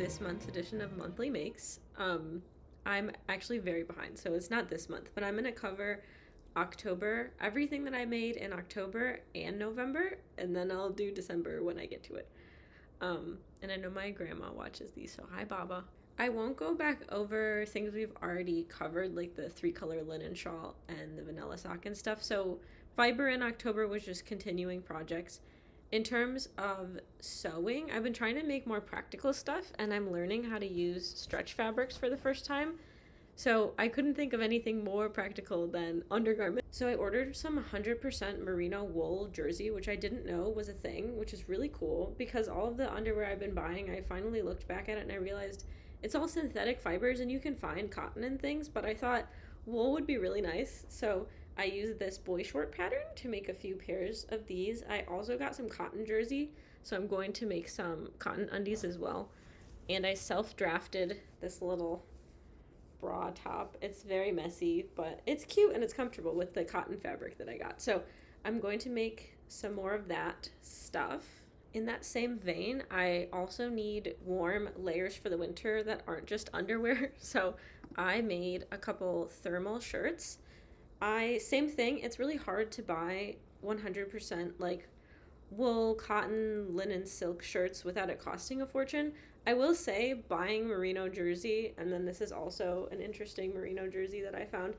this month's edition of Monthly Makes. I'm actually very behind, so it's not this month, but I'm going to cover October, everything that I made in October and November, and then I'll do December when I get to it. And I know my grandma watches these, so hi, Baba. I won't go back over things we've already covered, like the 3-color linen shawl and the vanilla sock and stuff. So fiber in October was just continuing projects. In terms of sewing, I've been trying to make more practical stuff, and I'm learning how to use stretch fabrics for the first time. So I couldn't think of anything more practical than undergarments. So I ordered some 100% merino wool jersey, which I didn't know was a thing, which is really cool because all of the underwear I've been buying, I finally looked back at it and I realized it's all synthetic fibers and you can find cotton and things, but I thought wool would be really nice. So I used this boy short pattern to make a few pairs of these. I also got some cotton jersey, so I'm going to make some cotton undies as well. And I self-drafted this little bra top. It's very messy, but it's cute and it's comfortable with the cotton fabric that I got. So I'm going to make some more of that stuff. In that same vein, I also need warm layers for the winter that aren't just underwear. So I made a couple thermal shirts. Same thing, it's really hard to buy 100% like wool, cotton, linen, silk shirts without it costing a fortune. I will say buying merino jersey, and then this is also an interesting merino jersey that I found,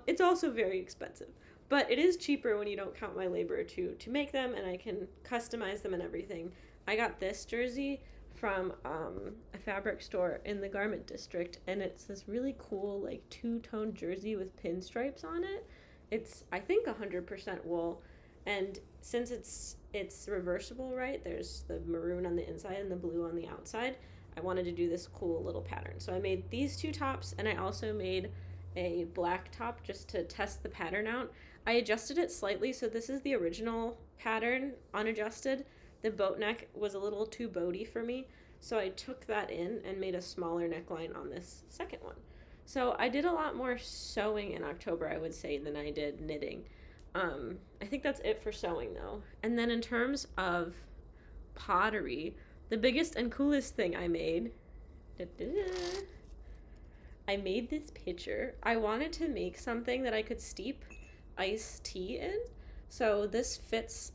it's also very expensive. But it is cheaper when you don't count my labor to make them, and I can customize them and everything. I got this jersey from a fabric store in the garment district, and it's this really cool like two-tone jersey with pinstripes on it. It's I think 100% wool, and since it's reversible, right? There's the maroon on the inside and the blue on the outside. I wanted to do this cool little pattern. So I made these two tops, and I also made a black top just to test the pattern out. I adjusted it slightly, so this is the original pattern, unadjusted. The boat neck was a little too boaty for me, so I took that in and made a smaller neckline on this second one. So I did a lot more sewing in October, I would say, than I did knitting. I think that's it for sewing though. And then in terms of pottery, the biggest and coolest thing I made, I made this pitcher. I wanted to make something that I could steep iced tea in. So this fits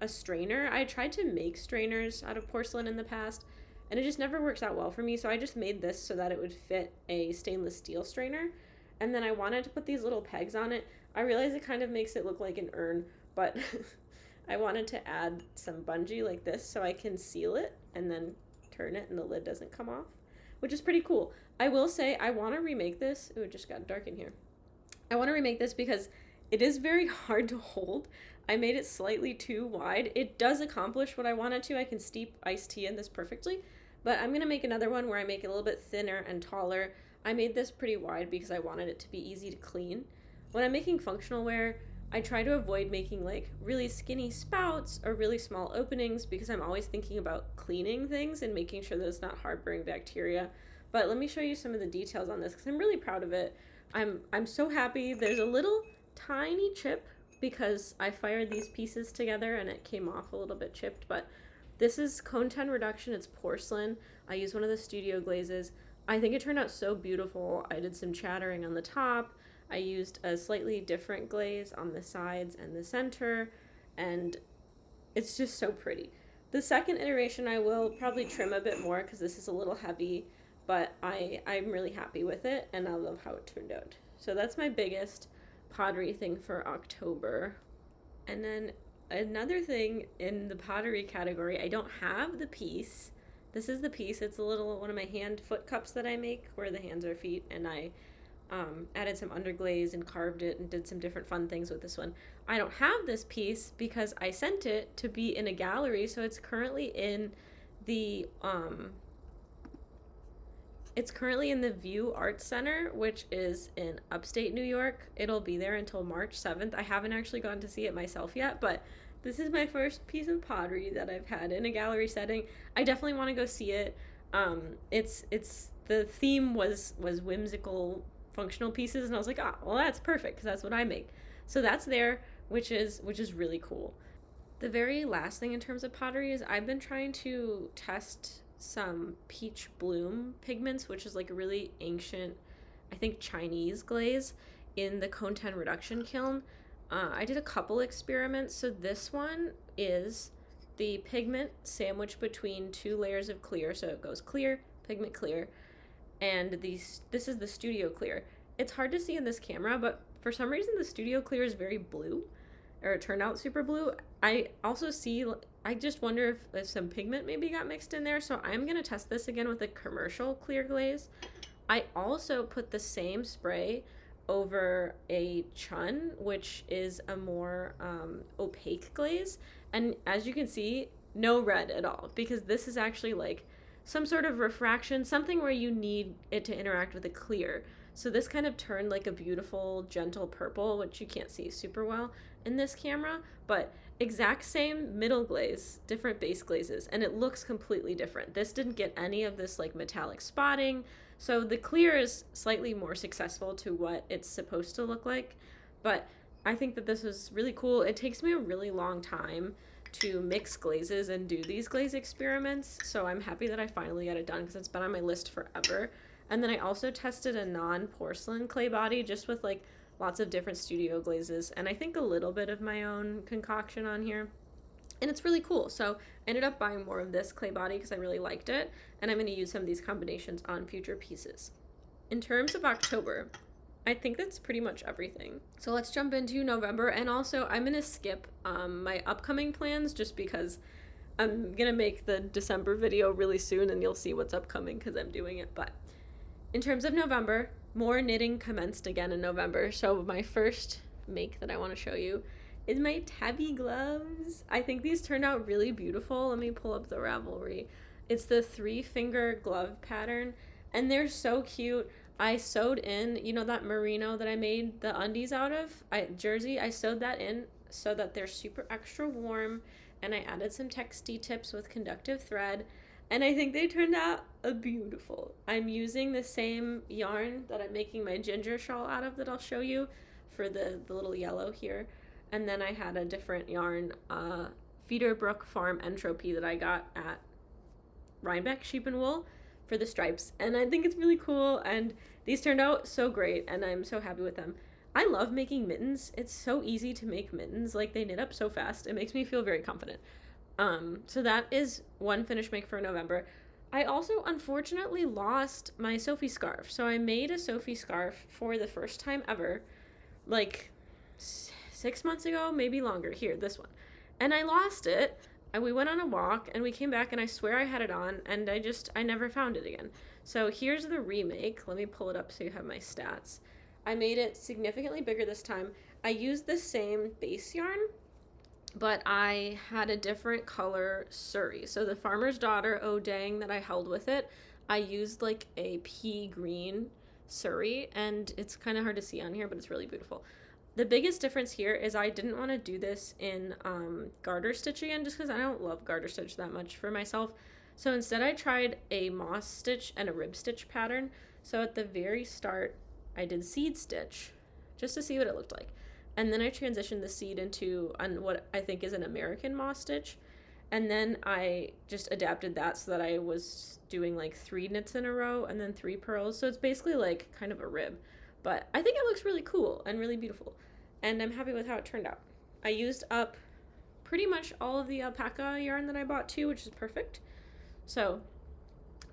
a strainer. I tried to make strainers out of porcelain in the past, and it just never works out well for me. So I just made this so that it would fit a stainless steel strainer. And then I wanted to put these little pegs on it. I realize it kind of makes it look like an urn, but I wanted to add some bungee like this so I can seal it and then turn it and the lid doesn't come off, which is pretty cool. I will say I want to remake this. Ooh, it just got dark in here. I want to remake this because it is very hard to hold. I made it slightly too wide. It does accomplish what I wanted to. I can steep iced tea in this perfectly, but I'm going to make another one where I make it a little bit thinner and taller. I made this pretty wide because I wanted it to be easy to clean. When I'm making functional wear, I try to avoid making like really skinny spouts or really small openings because I'm always thinking about cleaning things and making sure that it's not harboring bacteria. But let me show you some of the details on this because I'm really proud of it. I'm so happy. There's a little tiny chip because I fired these pieces together and it came off a little bit chipped, but this is cone 10 reduction. It's porcelain. I used one of the studio glazes. I think it turned out so beautiful. I did some chattering on the top. I used a slightly different glaze on the sides and the center, and it's just so pretty. The second iteration I will probably trim a bit more because this is a little heavy, but I'm really happy with it, and I love how it turned out. So that's my biggest pottery thing for October. And then another thing in the pottery category, I don't have the piece. This is the piece. It's a little one of my hand foot cups that I make where the hands are feet, and I added some underglaze and carved it and did some different fun things with this one. I don't have this piece because I sent it to be in a gallery, so it's currently in the View Art Center, which is in upstate New York. It'll be there until March 7th. I haven't actually gone to see it myself yet, but this is my first piece of pottery that I've had in a gallery setting. I definitely want to go see it. It's the theme was whimsical functional pieces, and I was like, well, that's perfect because that's what I make. So that's there, which is really cool. The very last thing in terms of pottery is I've been trying to test some peach bloom pigments, which is like a really ancient, I think, Chinese glaze in the cone 10 reduction kiln. I did a couple experiments. So this one is the pigment sandwiched between two layers of clear. So it goes clear, pigment clear, and this is the studio clear. It's hard to see in this camera, but for some reason the studio clear is very blue, or it turned out super blue. I also see, I just wonder if some pigment maybe got mixed in there. So I'm going to test this again with a commercial clear glaze. I also put the same spray over a chun, which is a more opaque glaze. And as you can see, no red at all, because this is actually like some sort of refraction, something where you need it to interact with a clear. So this kind of turned like a beautiful, gentle purple, which you can't see super well in this camera, but exact same middle glaze, different base glazes, and it looks completely different. This didn't get any of this like metallic spotting, so the clear is slightly more successful to what it's supposed to look like, but I think that this was really cool. It takes me a really long time to mix glazes and do these glaze experiments, so I'm happy that I finally got it done because it's been on my list forever. And then I also tested a non-porcelain clay body just with like lots of different studio glazes, and I think a little bit of my own concoction on here. And it's really cool. So I ended up buying more of this clay body because I really liked it, and I'm going to use some of these combinations on future pieces. In terms of October, I think that's pretty much everything. So let's jump into November, and also I'm going to skip my upcoming plans just because I'm going to make the December video really soon and you'll see what's upcoming because I'm doing it. But in terms of November, more knitting commenced again in November. So my first make that I want to show you is my tabi gloves. I think these turned out really beautiful. Let me pull up the Ravelry. It's the 3-finger glove pattern, and they're so cute. I sewed in, you know, that merino that I made the undies out of, jersey, I sewed that in so that they're super extra warm, and I added some texty tips with conductive thread, and I think they turned out beautiful. I'm using the same yarn that I'm making my ginger shawl out of that I'll show you for the little yellow here. And then I had a different yarn, Feederbrook Farm Entropy, that I got at Rhinebeck Sheep and Wool for the stripes. And I think it's really cool, and these turned out so great, and I'm so happy with them. I love making mittens. It's so easy to make mittens. Like, they knit up so fast. It makes me feel very confident. So that is one finished make for November. I also unfortunately lost my Sophie scarf. So I made a Sophie scarf for the first time ever, like 6 months ago, maybe longer. Here, this one. And I lost it, and we went on a walk, and we came back, and I swear I had it on, and I never found it again. So here's the remake. Let me pull it up so you have my stats. I made it significantly bigger this time. I used the same base yarn, but I had a different color suri. So the Farmer's Daughter Odang that I held with it, I used like a pea green suri, and it's kind of hard to see on here, but it's really beautiful. The biggest difference here is I didn't want to do this in garter stitch again, just because I don't love garter stitch that much for myself. So instead I tried a moss stitch and a rib stitch pattern. So at the very start, I did seed stitch just to see what it looked like. And then I transitioned the seed into what I think is an American moss stitch. And then I just adapted that so that I was doing like 3 knits in a row and then 3 purls. So it's basically like kind of a rib. But I think it looks really cool and really beautiful. And I'm happy with how it turned out. I used up pretty much all of the alpaca yarn that I bought too, which is perfect. So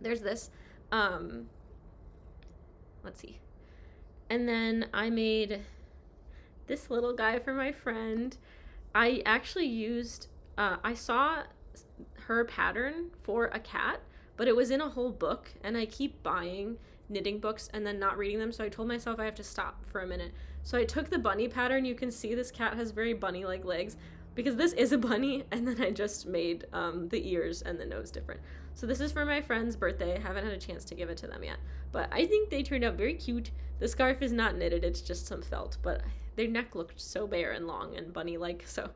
there's this. Let's see. And then I made this little guy for my friend. I actually used, I saw her pattern for a cat, but it was in a whole book, and I keep buying knitting books and then not reading them, so I told myself I have to stop for a minute. So I took the bunny pattern. You can see this cat has very bunny-like legs because this is a bunny, and then I just made the ears and the nose different. So this is for my friend's birthday. I haven't had a chance to give it to them yet, but I think they turned out very cute. The scarf is not knitted, it's just some felt, but their neck looked so bare and long and bunny-like, so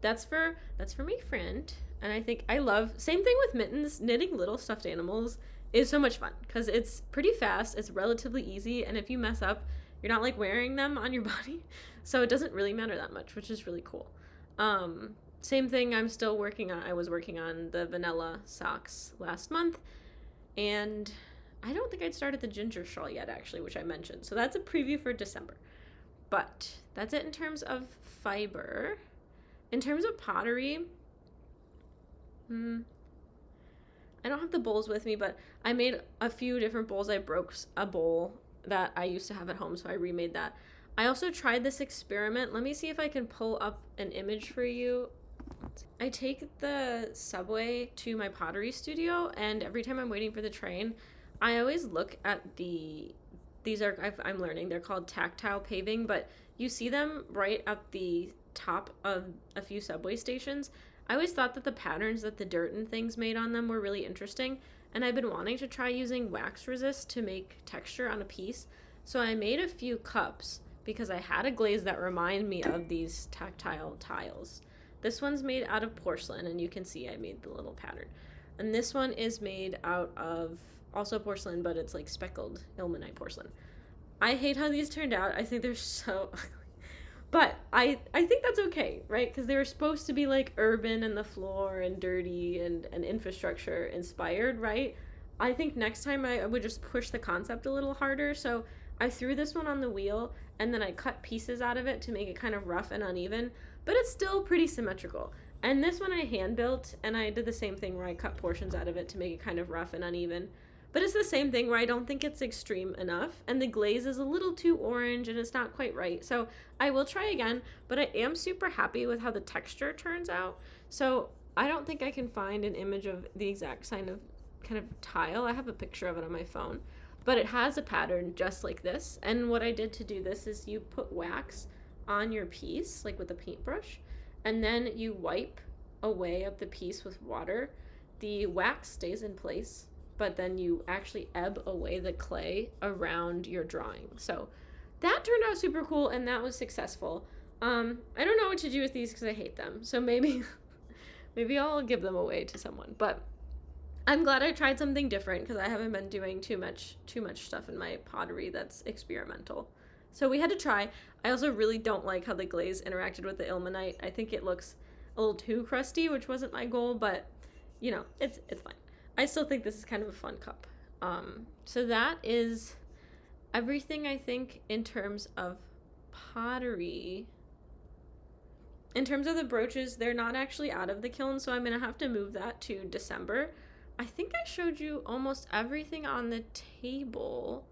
that's for my friend. And I think I love, same thing with mittens, knitting little stuffed animals is so much fun because it's pretty fast, it's relatively easy, and if you mess up, you're not like wearing them on your body, so it doesn't really matter that much, which is really cool. Same thing, I'm still working on, I was working on the vanilla socks last month, and I don't think I'd started the ginger shawl yet, actually, which I mentioned. So that's a preview for December. But that's it in terms of fiber. In terms of pottery, I don't have the bowls with me, but I made a few different bowls. I broke a bowl that I used to have at home, so I remade that. I also tried this experiment. Let me see if I can pull up an image for you. I take the subway to my pottery studio, and every time I'm waiting for the train, I always look at I'm learning, they're called tactile paving, but you see them right at the top of a few subway stations. I always thought that the patterns that the dirt and things made on them were really interesting, and I've been wanting to try using wax resist to make texture on a piece. So I made a few cups because I had a glaze that reminded me of these tactile tiles. This one's made out of porcelain, and you can see I made the little pattern. And this one is made out of also porcelain, but it's like speckled ilmenite porcelain. I hate how these turned out. I think they're so ugly. But I think that's okay, right? Because they were supposed to be like urban and the floor and dirty and infrastructure inspired, right? I think next time I would just push the concept a little harder. So I threw this one on the wheel, and then I cut pieces out of it to make it kind of rough and uneven, but it's still pretty symmetrical. And this one I hand built, and I did the same thing where I cut portions out of it to make it kind of rough and uneven. But it's the same thing where I don't think it's extreme enough, and the glaze is a little too orange and it's not quite right. So I will try again, but I am super happy with how the texture turns out. So I don't think I can find an image of the exact kind of tile. I have a picture of it on my phone, but it has a pattern just like this. And what I did to do this is you put wax on your piece, like with a paintbrush, and then you wipe away of the piece with water. The wax stays in place, but then you actually ebb away the clay around your drawing. So that turned out super cool, and that was successful. I don't know what to do with these because I hate them. So maybe I'll give them away to someone. But I'm glad I tried something different because I haven't been doing too much stuff in my pottery that's experimental. So we had to try. I also really don't like how the glaze interacted with the ilmenite. I think it looks a little too crusty, which wasn't my goal, but you know, it's fine. I still think this is kind of a fun cup. So that is everything, I think, in terms of pottery. In terms of the brooches, they're not actually out of the kiln, so I'm going to have to move that to December. I think I showed you almost everything on the table,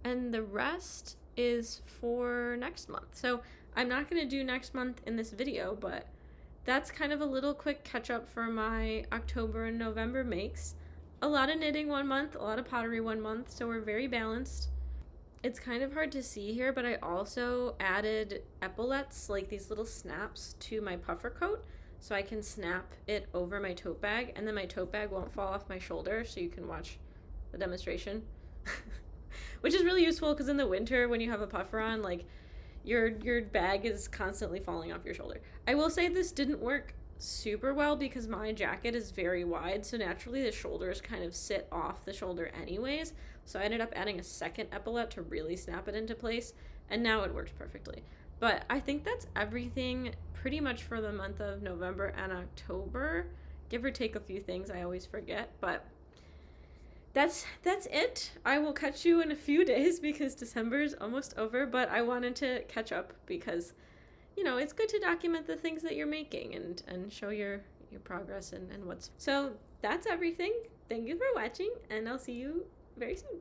and the rest is for next month. So I'm not going to do next month in this video, but that's kind of a little quick catch up for my October and November makes. A lot of knitting one month, a lot of pottery one month, so we're very balanced. It's kind of hard to see here, but I also added epaulettes, like these little snaps, to my puffer coat, so I can snap it over my tote bag, and then my tote bag won't fall off my shoulder, so you can watch the demonstration. Which is really useful because in the winter when you have a puffer on, like your bag is constantly falling off your shoulder. I will say this didn't work super well because my jacket is very wide, so naturally the shoulders kind of sit off the shoulder anyways, so I ended up adding a second epaulette to really snap it into place, and now it works perfectly. But I think that's everything pretty much for the month of November and October, give or take a few things I always forget, but that's it. I will catch you in a few days because December is almost over, but I wanted to catch up because, you know, it's good to document the things that you're making and show your progress and what's. So that's everything. Thank you for watching, and I'll see you very soon.